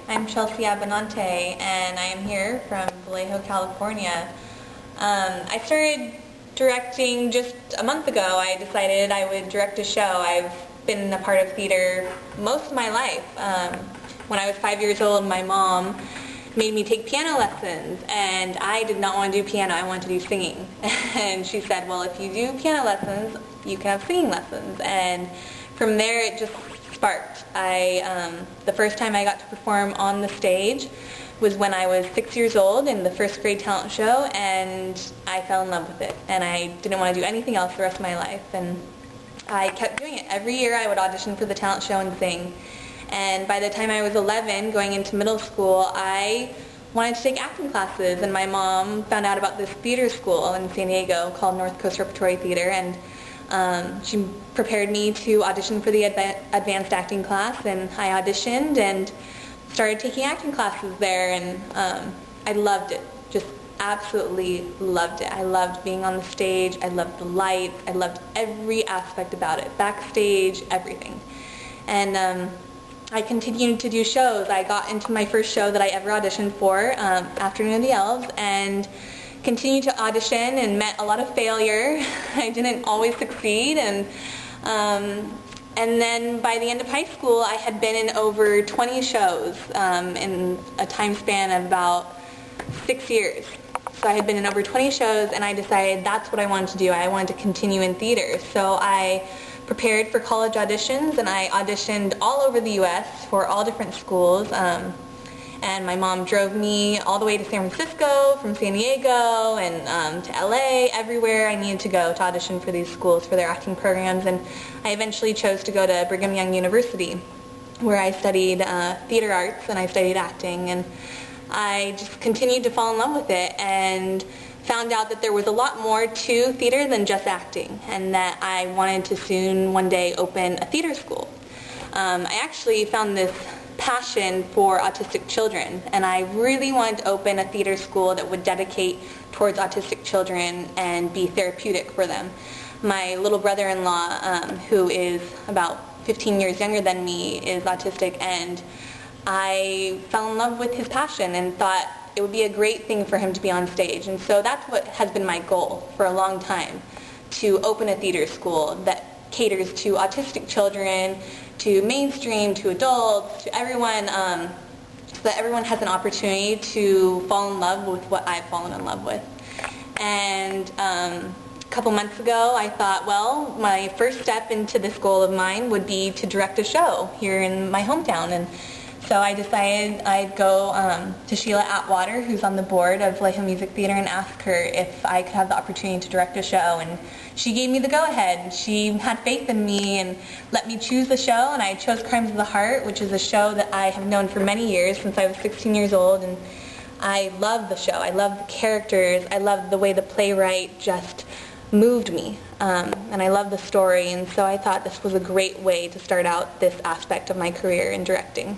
I'm Chelsea Abinante, and I am here from Vallejo, California. I started directing just a month ago. I decided I would direct a show. I've been a part of theater most of my life. When I was 5 years old, my mom made me take piano lessons, and I did not want to do piano. I wanted to do singing. And she said, well, if you do piano lessons, you can have singing lessons. And from there, it just sparked. The first time I got to perform on the stage was when I was 6 years old in the first grade talent show, and I fell in love with it. And I didn't want to do anything else the rest of my life. And I kept doing it. Every year I would audition for the talent show and sing. And by the time I was 11, going into middle school, I wanted to take acting classes, and my mom found out about this theater school in San Diego called North Coast Repertory Theater, and she prepared me to audition for the advanced acting class, and I auditioned and started taking acting classes there, and I loved it. Just absolutely loved it. I loved being on the stage. I loved the lights. I loved every aspect about it. Backstage, everything. And I continued to do shows. I got into my first show that I ever auditioned for, Afternoon of the Elves, and continued to audition and met a lot of failure. I didn't always succeed, and then by the end of high school I had been in over 20 shows in a time span of about 6 years. So I had been in over 20 shows, and I decided that's what I wanted to do. I wanted to continue in theater. So I prepared for college auditions, and I auditioned all over the U.S. for all different schools. And my mom drove me all the way to San Francisco, from San Diego, and to LA, everywhere I needed to go to audition for these schools for their acting programs. And I eventually chose to go to Brigham Young University, where I studied theater arts, and I studied acting. And I just continued to fall in love with it, and found out that there was a lot more to theater than just acting, and that I wanted to soon one day open a theater school. I actually found this passion for autistic children, and I really wanted to open a theater school that would dedicate towards autistic children and be therapeutic for them. My little brother-in-law, who is about 15 years younger than me, is autistic, and I fell in love with his passion and thought it would be a great thing for him to be on stage. And so that's what has been my goal for a long time, to open a theater school that caters to autistic children, to mainstream, to adults, to everyone, so that everyone has an opportunity to fall in love with what I've fallen in love with. And a couple months ago I thought, well, my first step into this goal of mine would be to direct a show here in my hometown. And so I decided I'd go to Sheila Atwater, who's on the board of Vallejo Music Theater, and ask her if I could have the opportunity to direct a show. And she gave me the go-ahead. She had faith in me and let me choose the show, and I chose Crimes of the Heart, which is a show that I have known for many years, since I was 16 years old. And I love the show. I love the characters. I love the way the playwright just moved me. And I love the story, and so I thought this was a great way to start out this aspect of my career in directing.